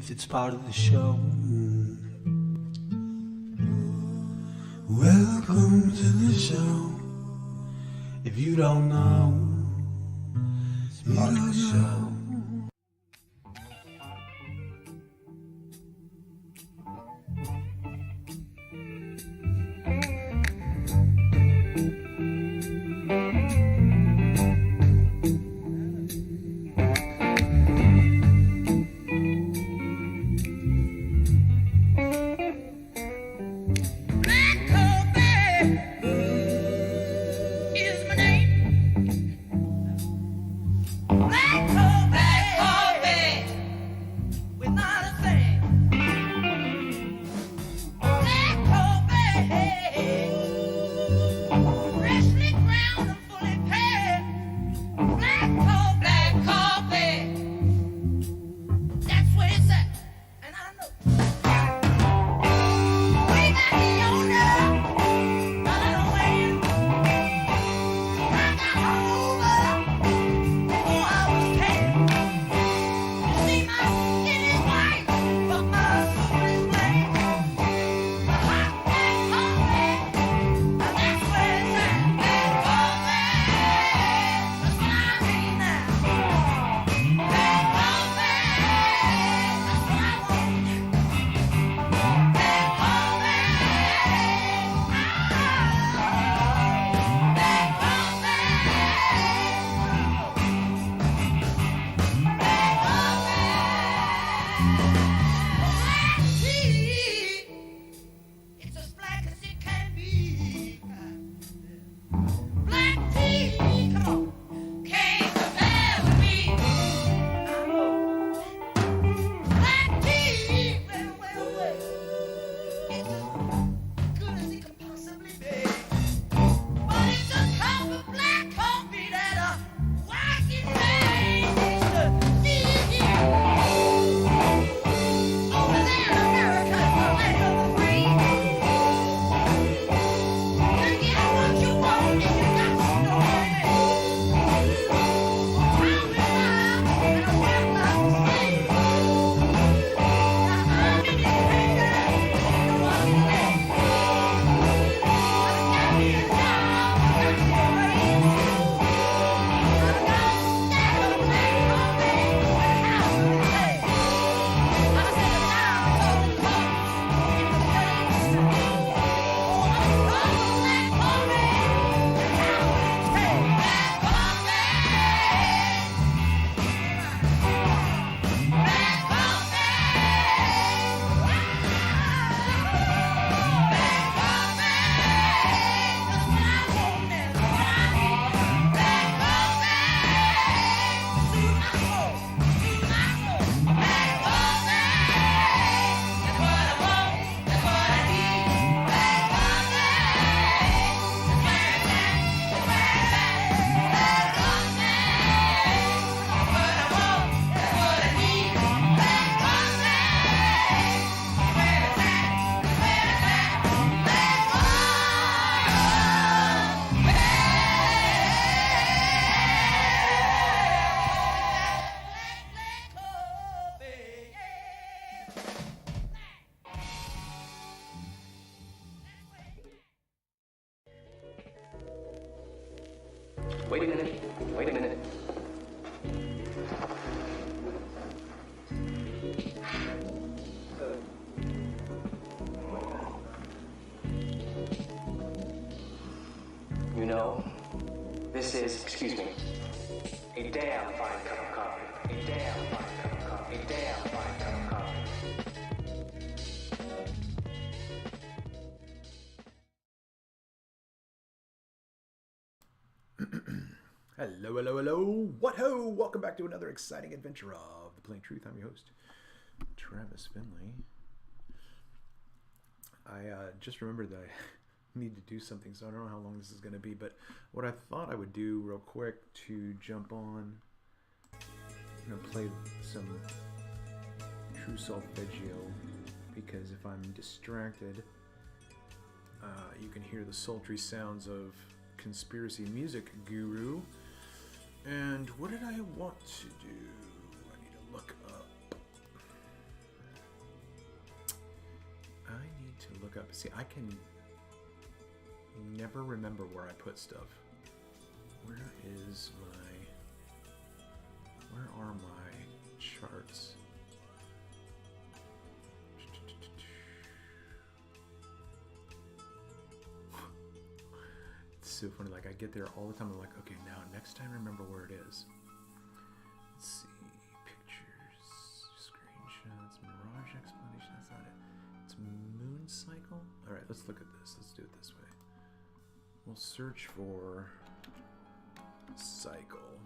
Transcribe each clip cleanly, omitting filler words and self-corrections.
if it's part of the show. Welcome to the show. If you don't know, it's part of the show. Wait a minute. Wait a minute. You know, this is, excuse me, a damn fine cup of coffee. A damn fine cup of coffee. A damn fine cup of coffee. Hello, hello, hello. What ho? Welcome back to another exciting adventure of The Plain Truth. I'm your host, Travis Finley. I just remembered that I need to do something, so I don't know how long this is going to be, but what I thought I would do real quick to jump on, play some true solfeggio, because if I'm distracted, you can hear the sultry sounds of conspiracy music guru. And what did I want to do? I need to look up. look up. See, I can never remember where I put stuff. Where are my charts? It's so funny, like I get there all the time. I'm like, okay, now next time remember where it is. Let's see, pictures, screenshots, mirage explanation. That's not it. It's moon cycle. All right, let's look at this. Let's do it this way. We'll search for cycle.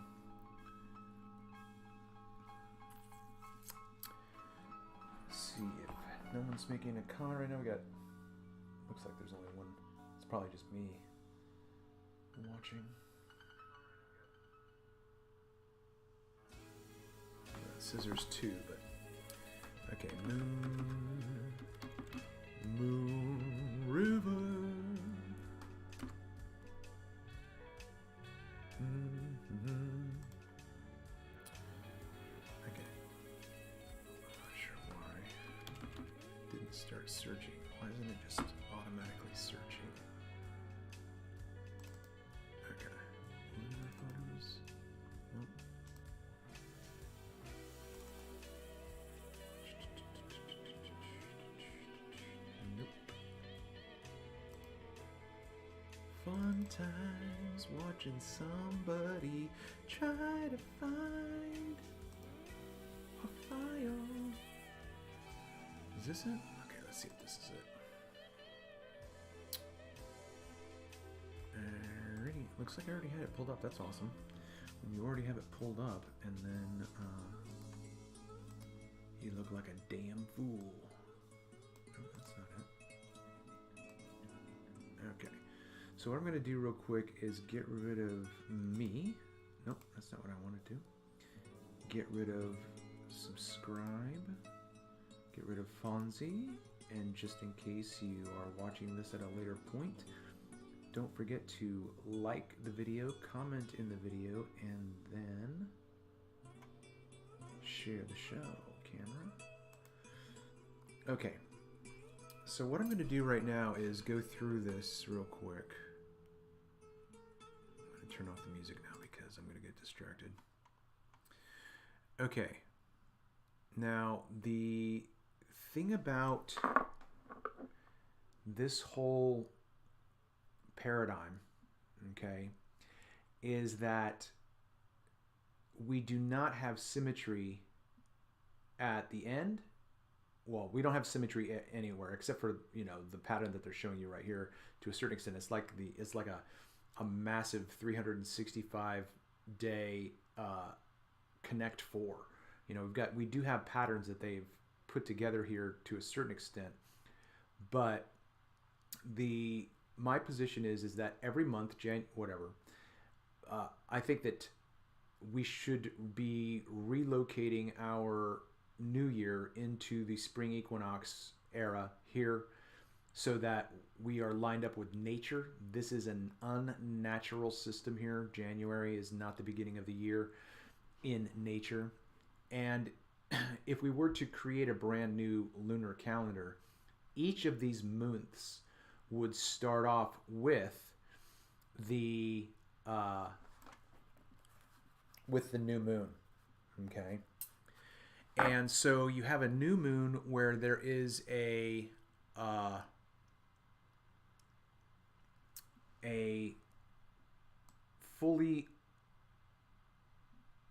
See if no one's making a comment right now. We got, looks like there's only one. It's probably just me watching. Scissors too, but okay. Moon River. Okay. I'm not sure why it didn't start searching. Why isn't it just automatically searching? Okay. Lunar photos. Nope. Nope. Fun times watching somebody try to find a file. Is this it? Okay, let's see if this is it. Alrighty, looks like I already had it pulled up. That's awesome. When you already have it pulled up, and then you look like a damn fool. Oh, that's not it. Okay. So what I'm going to do real quick is get rid of me. Nope, that's not what I want to do. Get rid of subscribe. Get rid of Fonzie. And just in case you are watching this at a later point, don't forget to like the video, comment in the video, and then share the show, camera. Okay. So what I'm going to do right now is go through this real quick. I'm going to turn off the music now because I'm going to get distracted. Okay. Now, the thing about this whole paradigm, okay, is that we do not have symmetry at the end. Well, we don't have symmetry anywhere except for, you know, the pattern that they're showing you right here. To a certain extent, it's like a massive 365 day connect four. You know, we do have patterns that they've put together here to a certain extent, but my position is that every month, I think that we should be relocating our new year into the spring equinox era here so that we are lined up with nature. This is an unnatural system here. January is not the beginning of the year in nature. And if we were to create a brand new lunar calendar, each of these months would start off with the new moon, okay? And so you have a new moon where there is a fully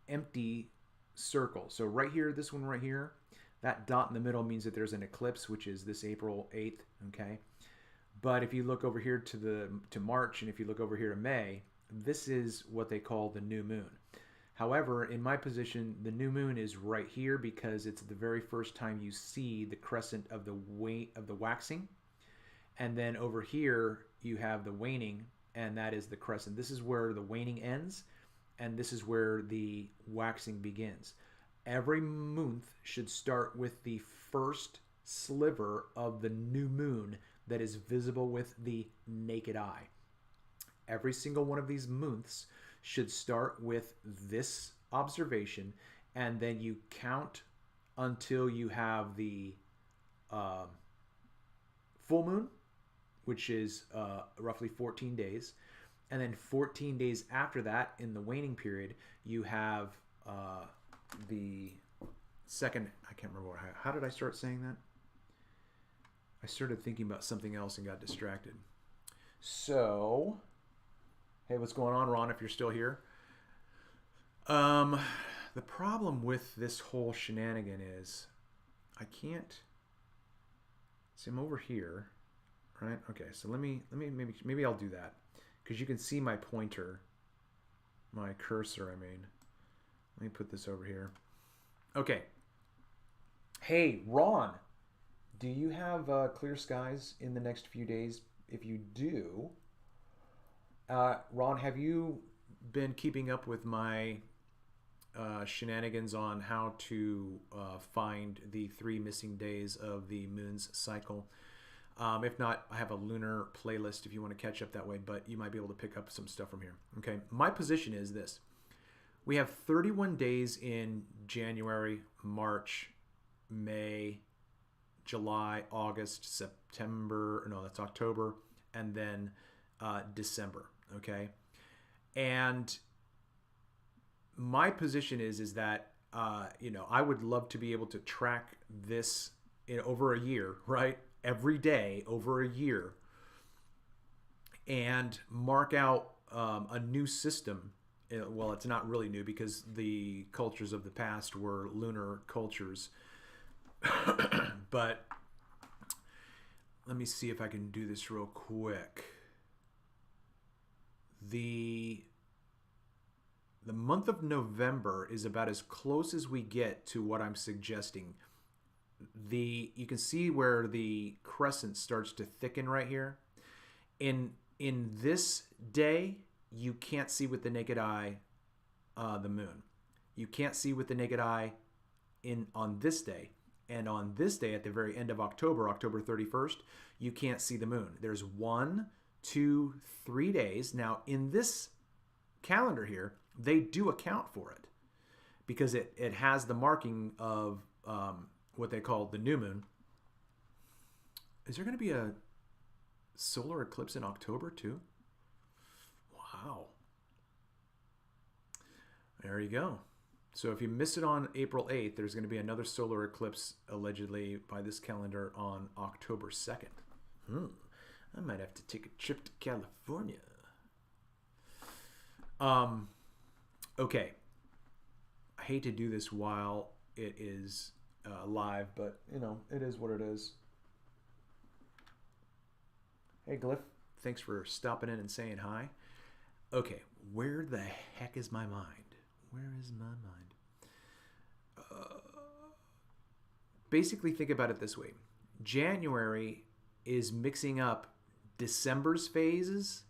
empty circle. So right here, this one right here, that dot in the middle means that there's an eclipse, which is this April 8th, okay? But if you look over here to March, and if you look over here to May, this is what they call the new moon. However, in my position, the new moon is right here because it's the very first time you see the crescent of the waxing. And then over here, you have the waning, and that is the crescent. This is where the waning ends, and this is where the waxing begins. Every month should start with the first sliver of the new moon that is visible with the naked eye. Every single one of these months should start with this observation, and then you count until you have the full moon, which is roughly 14 days. And then 14 days after that, in the waning period, you have the second, I can't remember, how did I start saying that? I started thinking about something else and got distracted. So, hey, what's going on, Ron, if you're still here? The problem with this whole shenanigan is I can't see. I'm over here, right? Okay, so maybe I'll do that because you can see my pointer, my cursor. I mean, let me put this over here. Okay. Hey, Ron, do you have clear skies in the next few days? If you do, Ron, have you been keeping up with my shenanigans on how to find the 3 missing days of the moon's cycle? If not, I have a lunar playlist if you want to catch up that way, but you might be able to pick up some stuff from here. Okay, my position is this. We have 31 days in January, March, May, July, August, September, no, that's October, and then December, okay? And my position is that, I would love to be able to track this in over a year, right? Every day over a year, and mark out a new system. Well, it's not really new because the cultures of the past were lunar cultures. But let me see if I can do this real quick. The month of November is about as close as we get to what I'm suggesting. You can see where the crescent starts to thicken right here. In this day, you can't see with the naked eye the moon. You can't see with the naked eye on this day. And on this day, at the very end of October, October 31st, you can't see the moon. There's 1, 2, 3 days. Now, in this calendar here, they do account for it because it has the marking of what they call the new moon. Is there going to be a solar eclipse in October too? Wow. There you go. So if you miss it on April 8th, there's going to be another solar eclipse allegedly by this calendar on October 2nd. I might have to take a trip to California. Okay. I hate to do this while it is live, but it is what it is. Hey, Glyph, thanks for stopping in and saying hi. Okay, where the heck is my mind? Where is my mind? Basically, think about it this way. January is mixing up December's phases,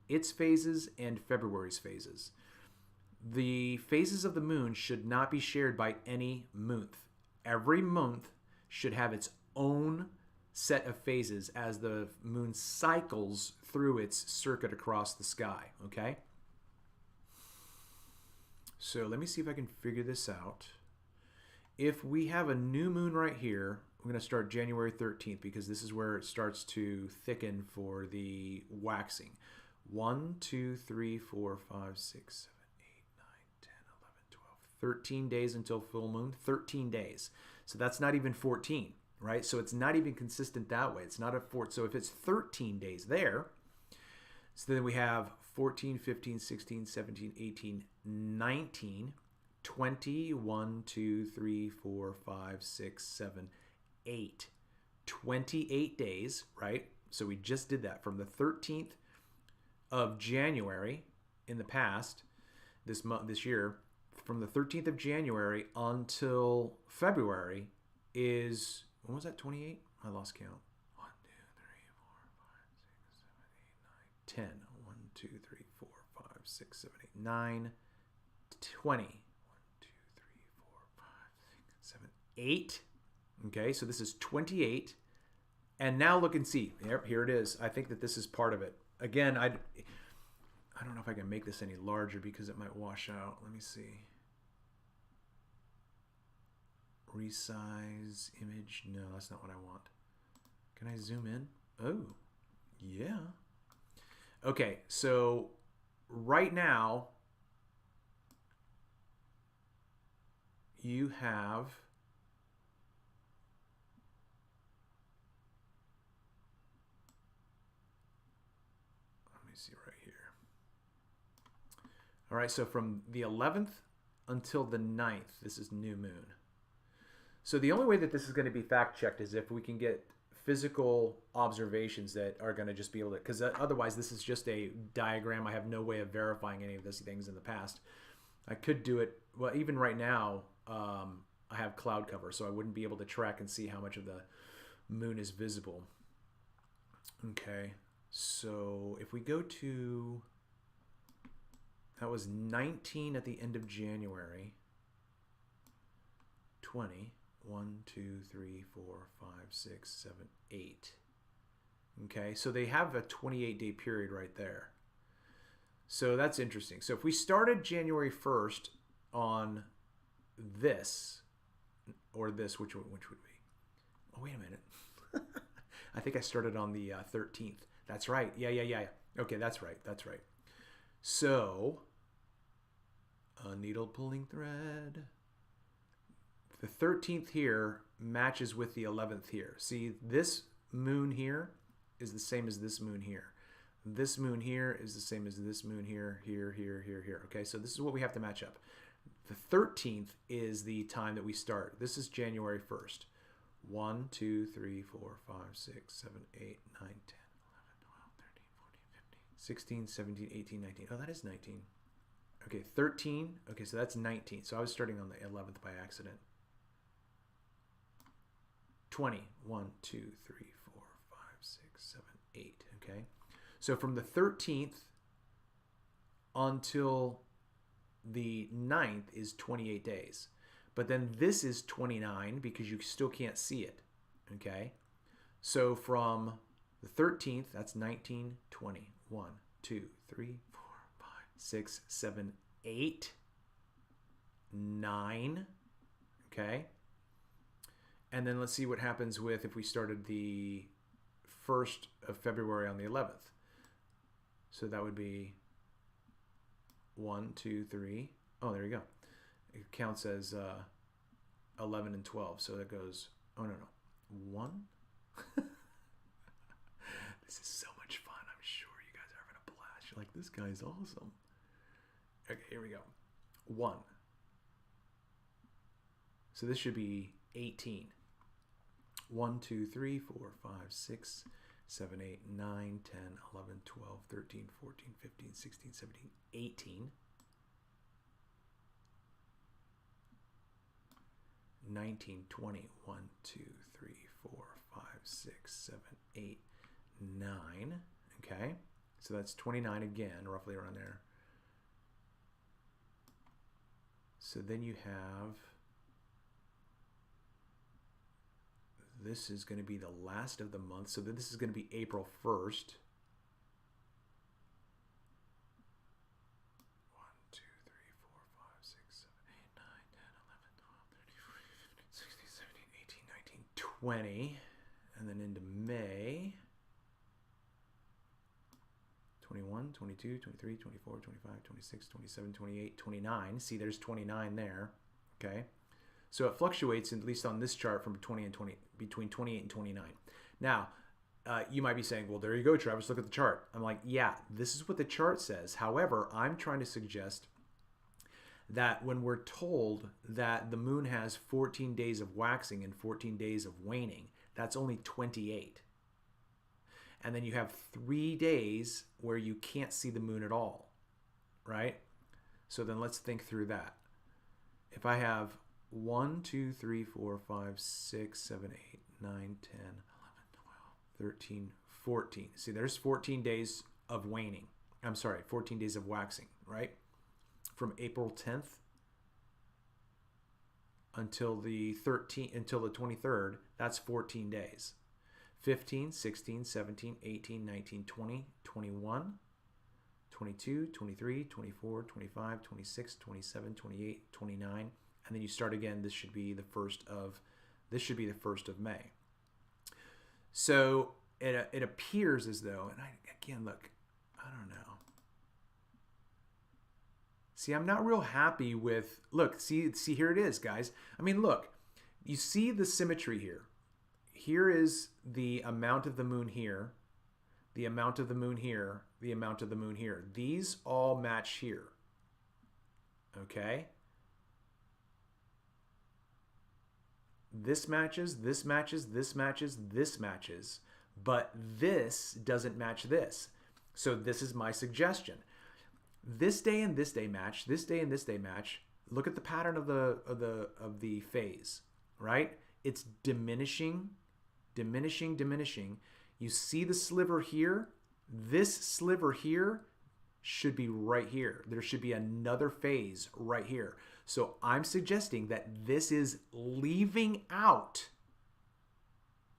its phases, and February's phases. The phases of the moon should not be shared by any month. Every month should have its own set of phases as the moon cycles through its circuit across the sky, okay? So let me see if I can figure this out. If we have a new moon right here, we're going to start January 13th because this is where it starts to thicken for the waxing. 1, 2, 3, 4, 5, 6, 7, 8, 9, 10, 11, 12, 13 days until full moon. 13 days. So that's not even 14, right? So it's not even consistent that way. It's not a 4. So if it's 13 days there, so then we have 14, 15, 16, 17, 18, 19, 20, 1, 2, 3, 4, 5, 6, 7, 8. 28 days, right? So we just did that from the 13th of January in the past, this year, from the 13th of January until February is, when was that, 28? I lost count. 1, 2, 3, 4, 5, 6, 7, 8, 9, 10. 1, 2, 3, 4, 5, 6, 7, 8, 9, 20. 1, 2, 3, 4, 5, 6, 7, 8. Okay, so this is 28. And now look and see. Yep, here it is. I think that this is part of it. Again, I don't know if I can make this any larger because it might wash out. Let me see. Resize image. No, that's not what I want. Can I zoom in? Oh, yeah. Okay, so right now you have see right here. All right, so from the 11th until the 9th, this is new moon. So the only way that this is going to be fact-checked is if we can get physical observations that are going to just be able to, because otherwise this is just a diagram. I have no way of verifying any of these things in the past. I could do it, well, even right now, I have cloud cover, so I wouldn't be able to track and see how much of the moon is visible. Okay. So if we go to, that was 19 at the end of January, 20, 1, 2, 3, 4, 5, 6, 7, 8. Okay, so they have a 28-day period right there. So that's interesting. So if we started January 1st on this, or this, which would be? Oh, wait a minute. I think I started on the 13th. That's right. Yeah. Okay, that's right. So, a needle pulling thread. The 13th here matches with the 11th here. See, this moon here is the same as this moon here. This moon here is the same as this moon here, here. Okay, so this is what we have to match up. The 13th is the time that we start. This is January 1st. 1, 2, 3, 4, 5, 6, 7, 8, 9, 10, 11, 12, 13, 14, 15, 16, 17, 18, 19. Oh, that is 19. Okay, 13. Okay, so that's 19. So I was starting on the 11th by accident. 20. 1, 2, 3, 4, 5, 6, 7, 8. Okay. So from the 13th until the 9th is 28 days. But then this is 29 because you still can't see it. Okay. So from the 13th, that's 19, 20. 1, 2, 3, 4, 5, 6, 7, 8, 9. Okay. And then let's see what happens with if we started the 1st of February on the 11th. So that would be 1, 2, 3. Oh, there you go. It counts as 11 and 12. So that goes, oh, no. 1. This is so much fun. I'm sure you guys are having a blast. You're like, this guy's awesome. Okay, here we go. 1. So this should be 18. 1, 2, 3, 4, 5, 6, 7, 8, 9, 10, 11, 12, 13, 14, 15, 16, 17, 18. 19, 20, 1, 2, 3, 4, 5, 6, 7, 8, 9. Okay, so that's 29 again, roughly around there. So then you have, this is going to be the last of the month. So this is going to be April 1st. 20, and then into May, 21, 22, 23, 24, 25, 26, 27, 28, 29. See, there's 29 there. Okay. So it fluctuates, at least on this chart, from between 28 and 29. Now, you might be saying, well, there you go, Travis, look at the chart. I'm like, yeah, this is what the chart says. However, I'm trying to suggest that when we're told that the moon has 14 days of waxing and 14 days of waning, that's only 28. And then you have 3 days where you can't see the moon at all, right? So then let's think through that. If I have 1, 2, 3, 4, 5, 6, 7, 8, 9, 10, 11, 12, 13, 14. See, there's 14 days of waning. I'm sorry, 14 days of waxing, right? From April 10th until the 23rd, that's 14 days. 15, 16, 17, 18, 19, 20, 21, 22, 23, 24, 25, 26, 27, 28, 29, and then you start again. This should be the 1st of May. So it appears as though, and again, look, I don't know. See, I'm not real happy with, look, see, here it is, guys. I mean, look, you see the symmetry here. Here is the amount of the moon here, the amount of the moon here, the amount of the moon here. These all match here. Okay? This matches, this matches, this matches, this matches, but this doesn't match this. So this is my suggestion. This day and this day match, this day and this day match. Look at the pattern of the phase, right? It's diminishing, diminishing, diminishing. You see the sliver here? This sliver here should be right here. There should be another phase right here. So I'm suggesting that this is leaving out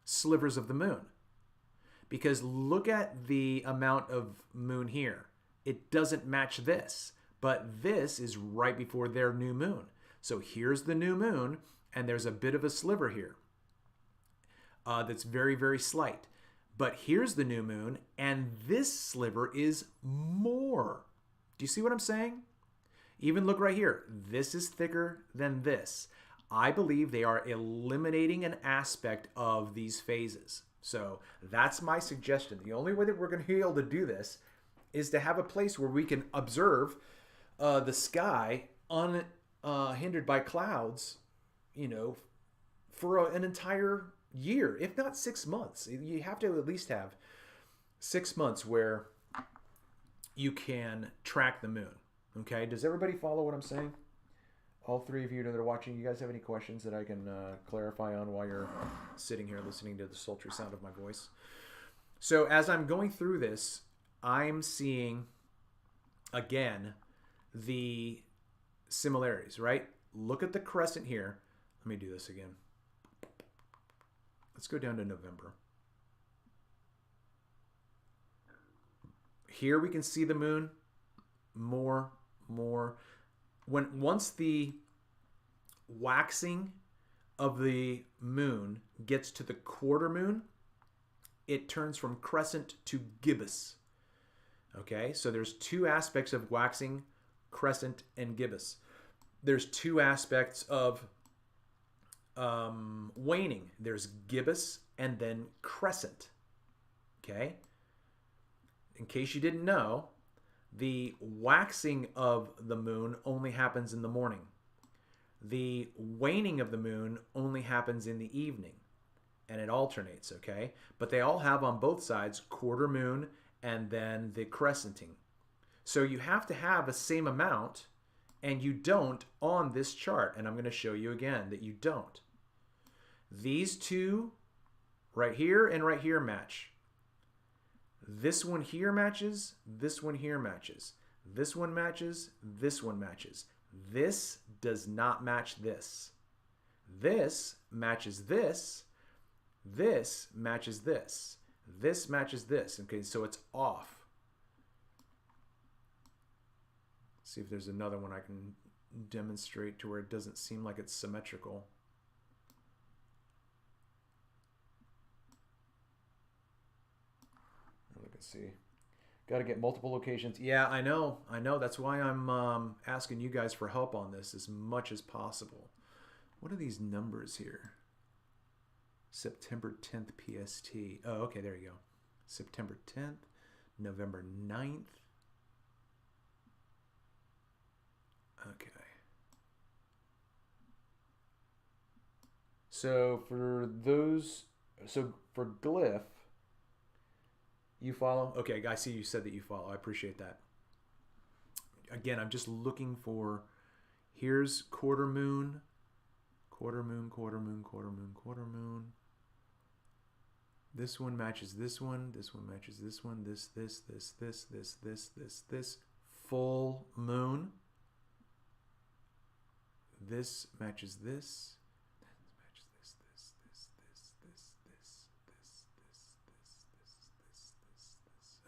slivers of the moon. Because look at the amount of moon here. It doesn't match this, but this is right before their new moon. So here's the new moon, and there's a bit of a sliver here that's very, very slight. But here's the new moon, and this sliver is more. Do you see what I'm saying? Even look right here. This is thicker than this. I believe they are eliminating an aspect of these phases. So that's my suggestion. The only way that we're going to be able to do this is to have a place where we can observe the sky unhindered by clouds, you know, for an entire year, if not 6 months. You have to at least have 6 months where you can track the moon. Okay, does everybody follow what I'm saying? All three of you that are watching, you guys have any questions that I can clarify on while you're sitting here listening to the sultry sound of my voice? So as I'm going through this, I'm seeing, again, the similarities, right? Look at the crescent here. Let me do this again. Let's go down to November. Here we can see the moon more. Once the waxing of the moon gets to the quarter moon, it turns from crescent to gibbous. Okay, so there's two aspects of waxing, crescent and gibbous. There's two aspects of waning. There's gibbous and then crescent. Okay, in case you didn't know, the waxing of the moon only happens in the morning. The waning of the moon only happens in the evening, and it alternates, okay? But they all have on both sides quarter moon and then the crescenting. So you have to have a same amount, and you don't on this chart, and I'm going to show you again that you don't. These two right here and right here match. This one here matches, this one here matches. This one matches, this one matches. This does not match this. This matches this. This matches this. This matches this. Okay, so it's off. See if there's another one I can demonstrate to where it doesn't seem like it's symmetrical. Let's see. Got to get multiple locations. Yeah, I know. That's why I'm asking you guys for help on this as much as possible. What are these numbers here? September 10th PST. Oh, okay, there you go. September 10th, November 9th. Okay. So for glyph, you follow? Okay, I see you said that you follow. I appreciate that. Again, I'm just looking for, here's quarter moon, quarter moon, quarter moon, quarter moon, quarter moon. This one matches this one. This one matches this one. This. Full moon. This matches this.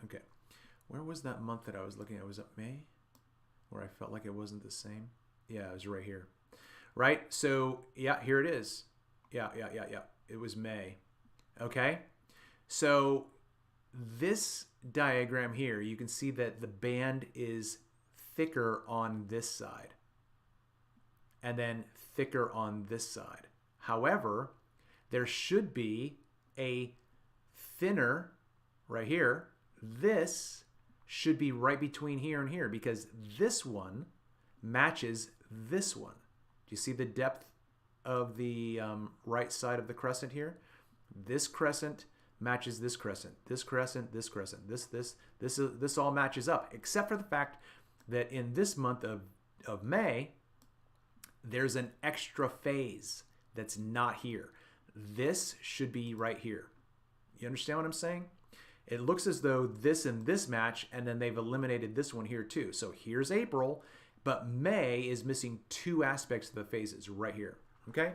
Okay, where was that month that I was looking at? Was it May? Where I felt like it wasn't the same? Yeah, it was right here. Right? So, yeah, here it is. Yeah. It was May. Okay? So this diagram here, you can see that the band is thicker on this side and then thicker on this side. However, there should be a thinner right here. This should be right between here and here because this one matches this one. Do you see the depth of the right side of the crescent here? This crescent matches this crescent, this crescent, this crescent, this all matches up, except for the fact that in this month of May, there's an extra phase that's not here. This should be right here. You understand what I'm saying? It looks as though this and this match, and then they've eliminated this one here too. So here's April, but May is missing two aspects of the phases right here. Okay?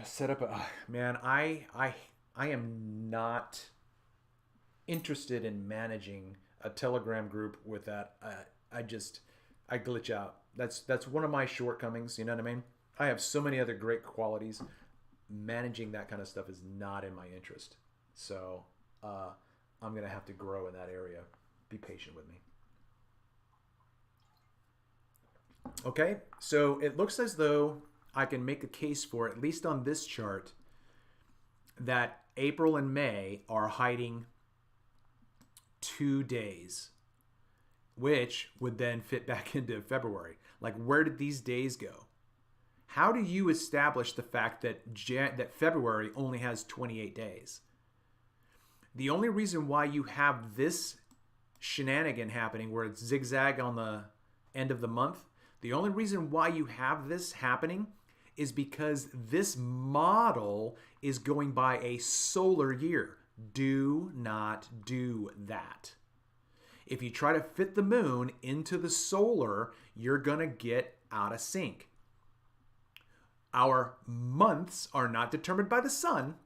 Set up a man. I am not interested in managing a Telegram group with that. I glitch out. That's one of my shortcomings. You know what I mean? I have so many other great qualities. Managing that kind of stuff is not in my interest. So I'm gonna have to grow in that area. Be patient with me. Okay, so it looks as though I can make a case for, at least on this chart, that April and May are hiding 2 days, which would then fit back into February. Like, where did these days go? How do you establish the fact that that February only has 28 days? The only reason why you have this shenanigan happening where it's zigzag on the end of the month, the only reason why you have this happening is because this model is going by a solar year. Do not do that. If you try to fit the moon into the solar, you're going to get out of sync. Our months are not determined by the sun.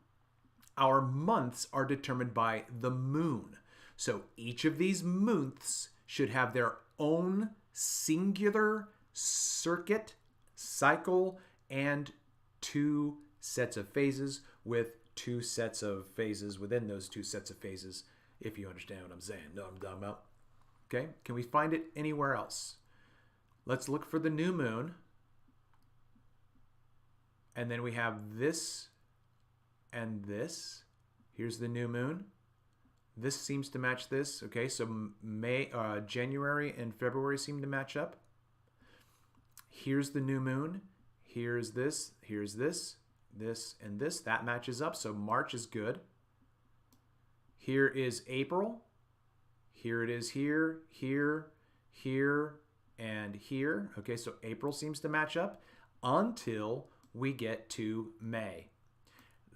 Our months are determined by the moon. So each of these months should have their own singular circuit, cycle, and 2 sets of phases with 2 sets of phases within those 2 sets of phases, if you understand what I'm saying. Know what I'm talking about? Okay, can we find it anywhere else? Let's look for the new moon. And then we have this and this. Here's the new moon. This seems to match this. Okay, so January and February seem to match up. Here's the new moon. Here's this, this, and this. That matches up, so March is good. Here is April. Here it is here, here, here, and here. Okay, so April seems to match up until we get to May.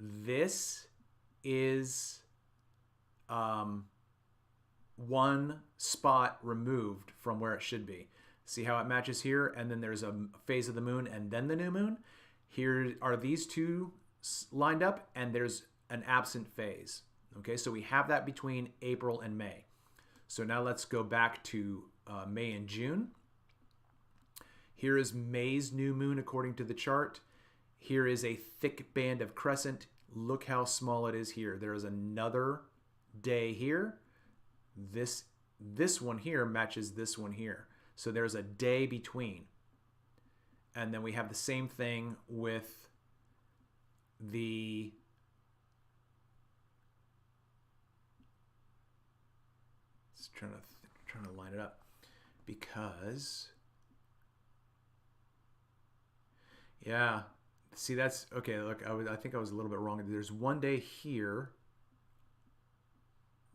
This is one spot removed from where it should be. See how it matches here? And then there's a phase of the moon and then the new moon. Here are these two lined up and there's an absent phase. Okay, so we have that between April and May. So now let's go back to May and June. Here is May's new moon according to the chart. Here is a thick band of crescent. Look how small it is here. There is another day here. This one here matches this one here. So there's a day between. And then we have the same thing with the trying to line it up because yeah, see that's okay. Look, I think I was a little bit wrong. There's one day here,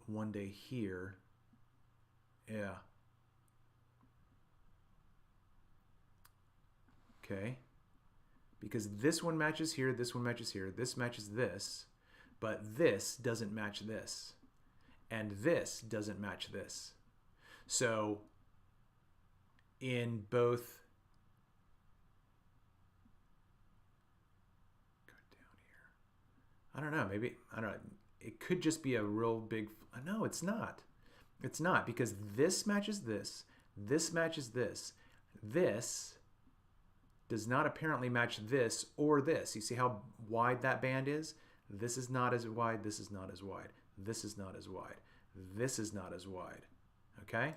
one day here. Yeah. Okay. Because this one matches here, this one matches here, this matches this, but this doesn't match this. And this doesn't match this. So in both, go down here. I don't know, maybe, I don't know. It could just be a real big, no, it's not. It's not because this matches this matches this does not apparently match this or this. You see how wide that band is? This is not as wide. This is not as wide. This is not as wide. This is not as wide. Okay?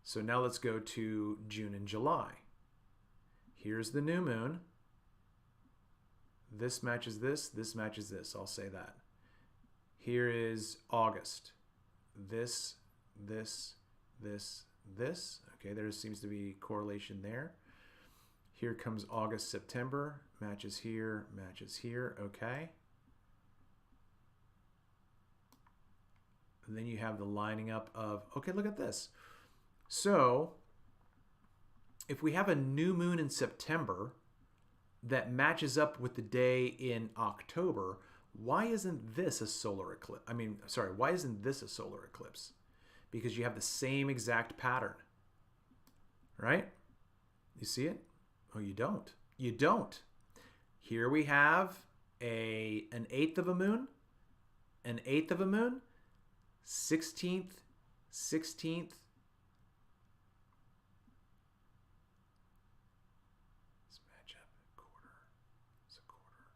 So now let's go to June and July. Here's the new moon. This matches this. This matches this. I'll say that. Here is August. This, this, this, this. Okay, there seems to be correlation there. Here comes August, September. Matches here, matches here. Okay. And then you have the lining up of, okay, look at this. So if we have a new moon in September that matches up with the day in October, why isn't this a solar eclipse? Why isn't this a solar eclipse? Because you have the same exact pattern, right? You see it? Oh, you don't. You don't. Here we have an eighth of a moon, 16th. Let's match up. Quarter. It's a quarter.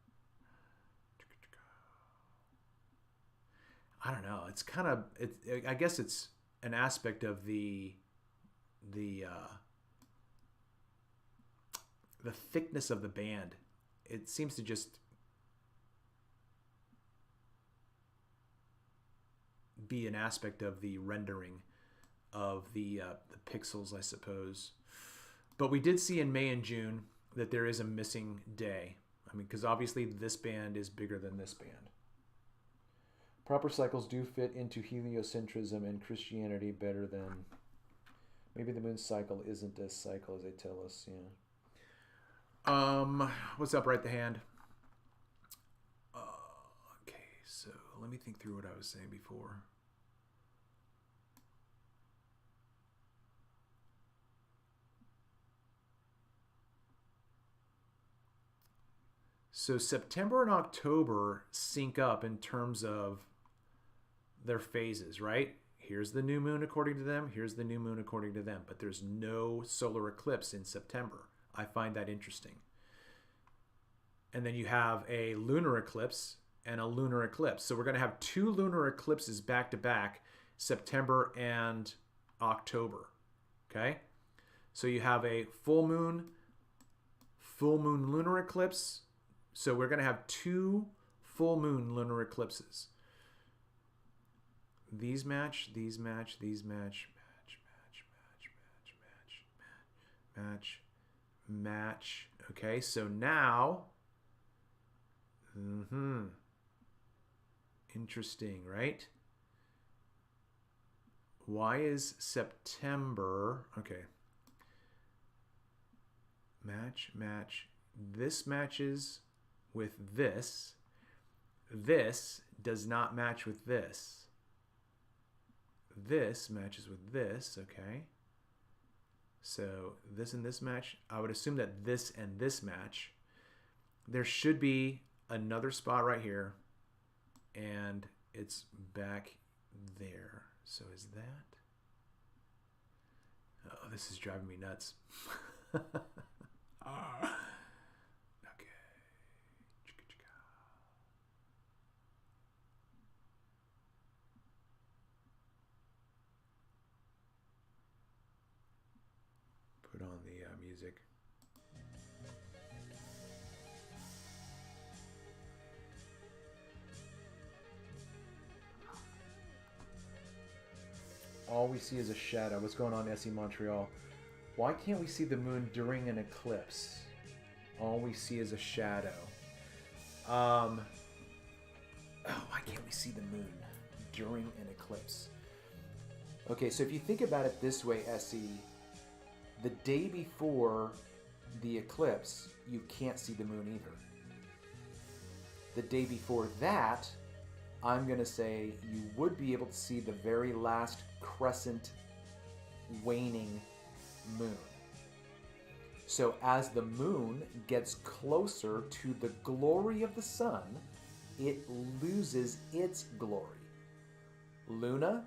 I don't know. It's kind of, I guess it's an aspect of the thickness of the band. It seems to just be an aspect of the rendering of the pixels, I suppose. But we did see in May and June that there is a missing day. I mean, because obviously this band is bigger than this band. Proper cycles do fit into heliocentrism and Christianity better than... Maybe the moon cycle isn't a cycle as they tell us, yeah. What's up, right the hand? Okay, so let me think through what I was saying before. So September and October sync up in terms of their phases, right? Here's the new moon according to them. Here's the new moon according to them. But there's no solar eclipse in September. I find that interesting. And then you have a lunar eclipse and a lunar eclipse. So we're going to have two lunar eclipses back to back, September and October. Okay? So you have a full moon lunar eclipse. So we're going to have two full moon lunar eclipses. These match, these match, these match, match. Okay, so now, interesting, right? Why is September, okay, match. This matches with this. This does not match with this. This matches with this, okay? So this and this match. I would assume that this and this match. There should be another spot right here, and it's back there. So is that? Oh, this is driving me nuts. Put on the music. All we see is a shadow. What's going on, SE Montreal? Why can't we see the moon during an eclipse? All we see is a shadow. Why can't we see the moon during an eclipse? Okay, so if you think about it this way, SE, the day before the eclipse, you can't see the moon either. The day before that, I'm going to say you would be able to see the very last crescent waning moon. So as the moon gets closer to the glory of the sun, it loses its glory. Luna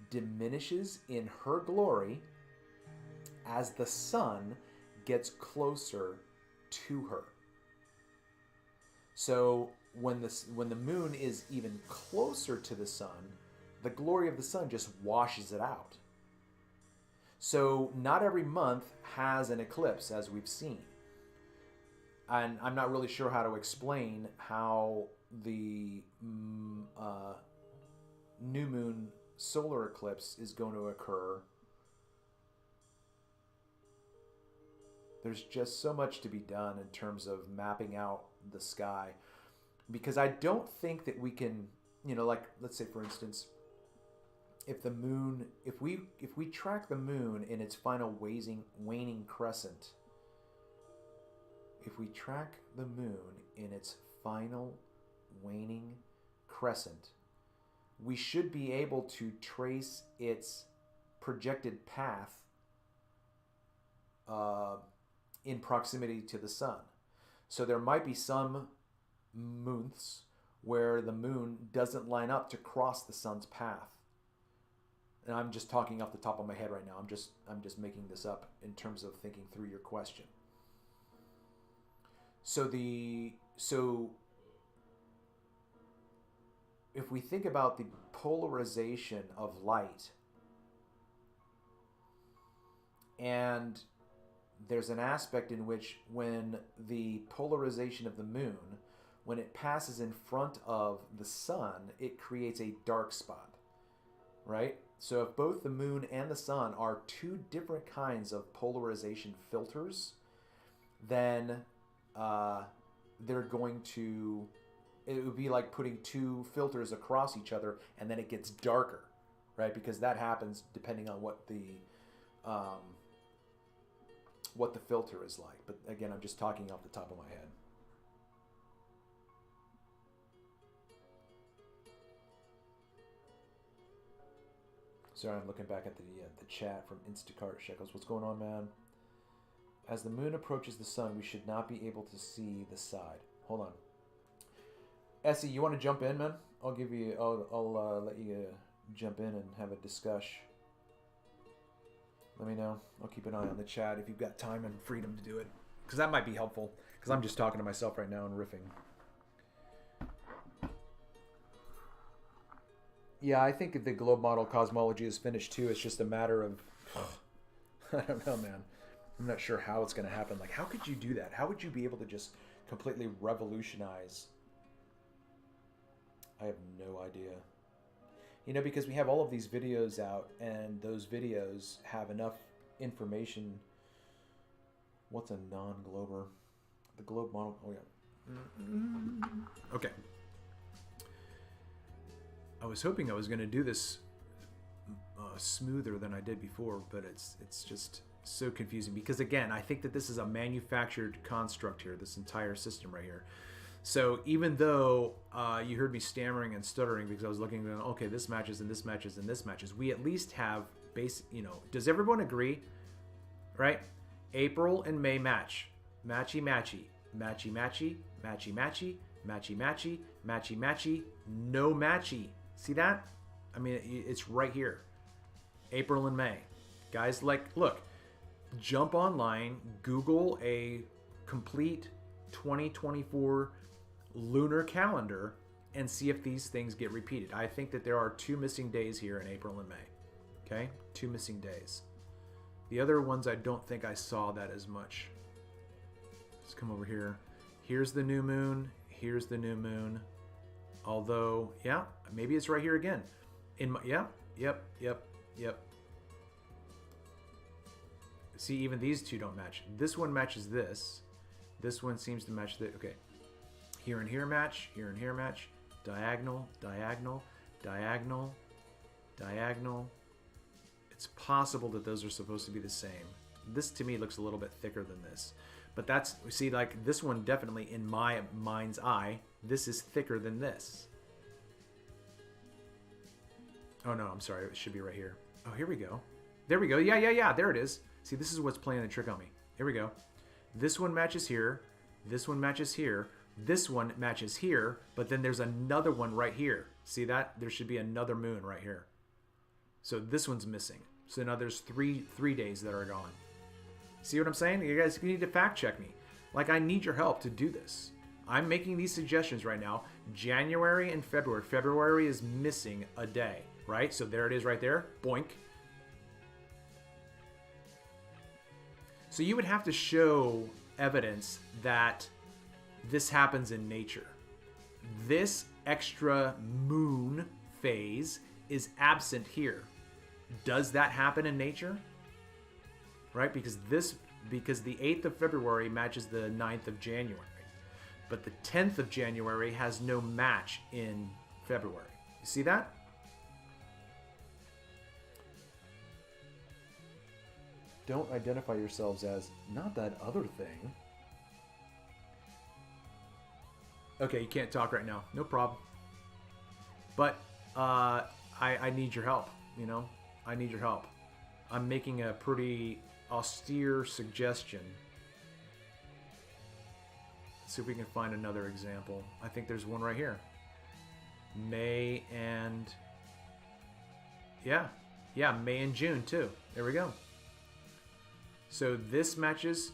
diminishes in her glory as the sun gets closer to her. So when the moon is even closer to the sun, the glory of the sun just washes it out. So not every month has an eclipse, as we've seen. And I'm not really sure how to explain how the new moon solar eclipse is going to occur. There's just so much to be done in terms of mapping out the sky, because I don't think that we can, like, let's say for instance, if we track the moon in its final waning crescent, if we track the moon in its final waning crescent, we should be able to trace its projected path in proximity to the sun. So there might be some months where the moon doesn't line up to cross the sun's path. And I'm just talking off the top of my head right now. I'm just making this up in terms of thinking through your question. So if we think about the polarization of light, and there's an aspect in which when the polarization of the moon, when it passes in front of the sun, it creates a dark spot, right? So if both the moon and the sun are two different kinds of polarization filters, then they're going to, it would be like putting two filters across each other, and then it gets darker, right? Because that happens depending on what the filter is like. But again, I'm just talking off the top of my head. Sorry, I'm looking back at the chat from Instacart. Shekels, what's going on, man? As the moon approaches the sun, we should not be able to see the side. Hold on. Essie, you want to jump in, man? I'll let you jump in and have a discussion. Let me know. I'll keep an eye on the chat if you've got time and freedom to do it, because that might be helpful. Because I'm just talking to myself right now and riffing. Yeah, I think the globe model cosmology is finished too. It's just a matter of, I don't know, man. I'm not sure how it's going to happen. Like, how could you do that? How would you be able to just completely revolutionize? I have no idea. Because we have all of these videos out, and those videos have enough information. What's a non-glober? The globe model. Oh, yeah. Okay. I was hoping I was going to do this smoother than I did before, but it's just so confusing, because again, I think that this is a manufactured construct here, this entire system right here. So even though you heard me stammering and stuttering because I was looking at, okay, this matches and this matches and this matches, we at least have base, does everyone agree? Right? April and May match. Matchy matchy. Matchy matchy. Matchy matchy. Matchy matchy. Matchy matchy. No matchy. See that? I mean, it's right here. April and May. Guys, look, jump online, Google a complete 2024 lunar calendar, and see if these things get repeated. I think that there are 2 missing days here in April and May. Okay? 2 missing days. The other ones, I don't think I saw that as much. Let's come over here. Here's the new moon. Here's the new moon. Although, yeah, maybe it's right here again. Yep. See, even these two don't match. This one matches this. This one seems to match the, okay. Here and here match, here and here match. Diagonal, diagonal, diagonal, diagonal. It's possible that those are supposed to be the same. This to me looks a little bit thicker than this. But that's, see, like this one definitely in my mind's eye, this is thicker than this. Oh no, I'm sorry, it should be right here. Oh, here we go. There we go, yeah, there it is. See, this is what's playing the trick on me. Here we go. This one matches here, this one matches here, this one matches here, but then there's another one right here. See that? There should be another moon right here. So this one's missing. So now there's three days that are gone. See what I'm saying? You guys need to fact check me. Like, I need your help to do this. I'm making these suggestions right now. January and February. February is missing a day, right? So there it is right there. Boink. So you would have to show evidence that this happens in nature. This extra moon phase is absent here. Does that happen in nature? Right? Because the 8th of February matches the 9th of January. But the 10th of January has no match in February. You see that? Don't identify yourselves as not that other thing. Okay, you can't talk right now. No problem. But I need your help, you know? I need your help. I'm making a pretty austere suggestion. Let's see if we can find another example. I think there's one right here. May and... Yeah, May and June too. There we go. So this matches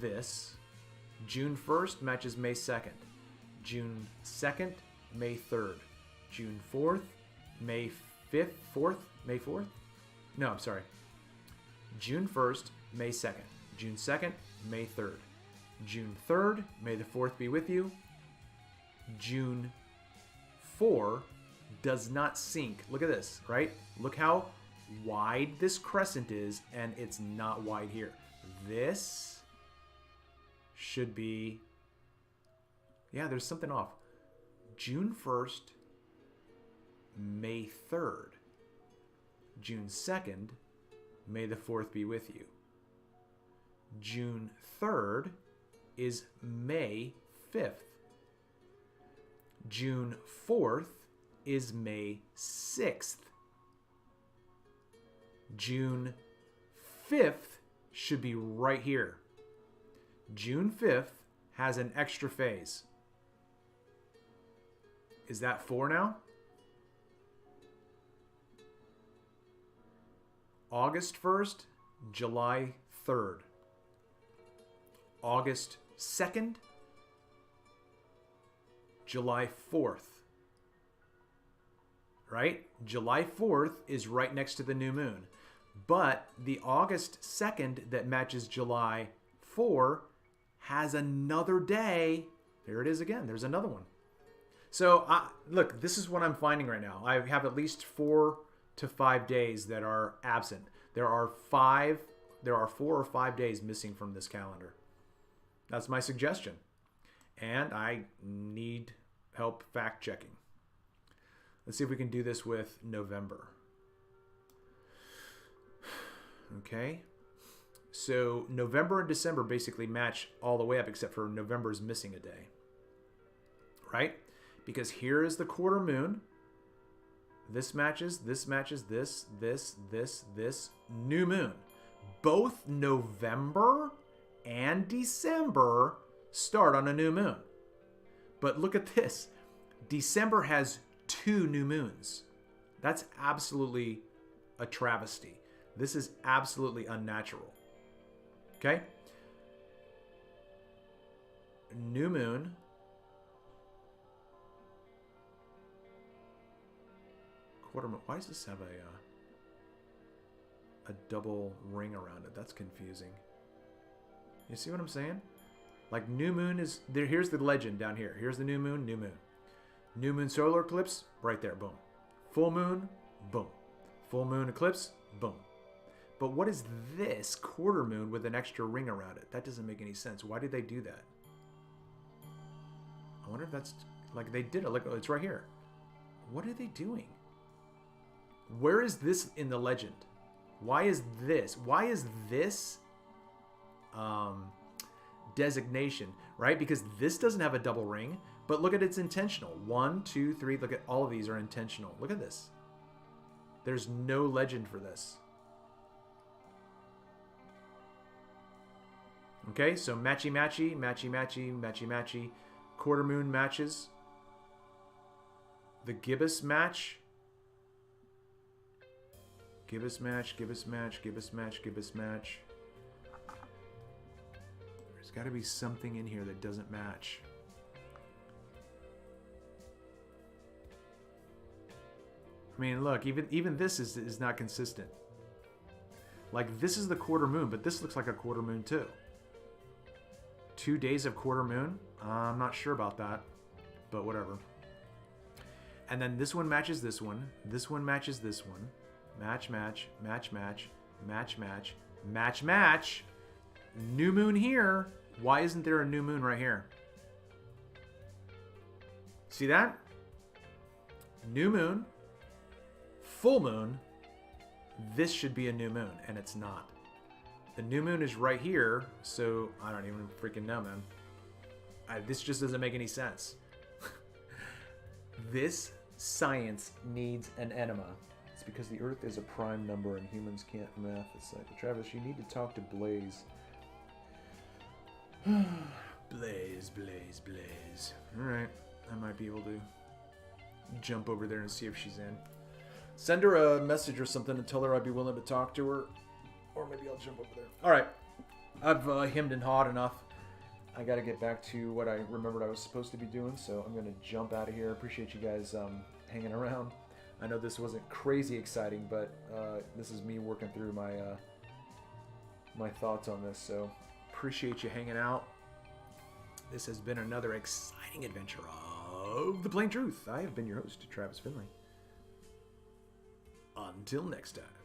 this. June 1st matches May 2nd. June 2nd, May 3rd. June 4th, May 5th, 4th, May 4th? No, I'm sorry. June 1st, May 2nd. June 2nd, May 3rd. June 3rd, May the 4th be with you. June 4 does not sync. Look at this, right? Look how wide this crescent is, and it's not wide here. This should be... Yeah, there's something off. June 1st, May 3rd. June 2nd, May the 4th be with you. June 3rd is May 5th. June 4th is May 6th. June 5th should be right here. June 5th has an extra phase. Is that 4 now? August 1st, July 3rd. August 2nd, July 4th. Right? July 4th is right next to the new moon. But the August 2nd that matches July 4 has another day. There it is again. There's another one. So, look, this is what I'm finding right now. I have at least 4 to 5 days that are absent. There are 4 or 5 days missing from this calendar. That's my suggestion. And I need help fact checking. Let's see if we can do this with November. Okay. So November and December basically match all the way up, except for November's missing a day. Right? Because here is the quarter moon. This matches this, new moon. Both November and December start on a new moon. But look at this. December has 2 new moons. That's absolutely a travesty. This is absolutely unnatural. Okay? New moon. Quarter moon. Why does this have a double ring around it? That's confusing. You see what I'm saying? Like new moon is there. Here's the legend down here. Here's the new moon, new moon. New moon solar eclipse, right there, boom. Full moon, boom. Full moon eclipse, boom. But what is this quarter moon with an extra ring around it? That doesn't make any sense. Why did they do that? I wonder if that's like they did it. Look, it's right here. What are they doing? Where is this in the legend? Why is this? Why is this designation, right? Because this doesn't have a double ring, but look at it's intentional. 1, 2, 3. Look at all of these are intentional. Look at this. There's no legend for this. Okay, so matchy, matchy, matchy, matchy, matchy, matchy. Quarter moon matches. The gibbous match. Gibbous match, gibbous match, gibbous match, gibbous match. There's got to be something in here that doesn't match. I mean, look, even this is not consistent. Like, this is the quarter moon, but this looks like a quarter moon too. 2 days of quarter moon? I'm not sure about that, but whatever. And then this one matches this one. This one matches this one. Match, match, match, match, match, match, match, match. New moon here. Why isn't there a new moon right here? See that? New moon. Full moon. This should be a new moon, and it's not. The new moon is right here, so I don't even freaking know, man. This just doesn't make any sense. This science needs an enema. It's because the Earth is a prime number and humans can't math the cycle. Travis, you need to talk to Blaze. Blaze, Blaze, Blaze. Alright, I might be able to jump over there and see if she's in. Send her a message or something and tell her I'd be willing to talk to her. Or maybe I'll jump over there. Alright, I've hemmed and hawed enough. I gotta get back to what I remembered I was supposed to be doing, so I'm gonna jump out of here. Appreciate you guys hanging around. I know this wasn't crazy exciting, but this is me working through my my thoughts on this, so appreciate you hanging out. This has been another exciting adventure of The Plain Truth. I have been your host, Travis Finley. Until next time.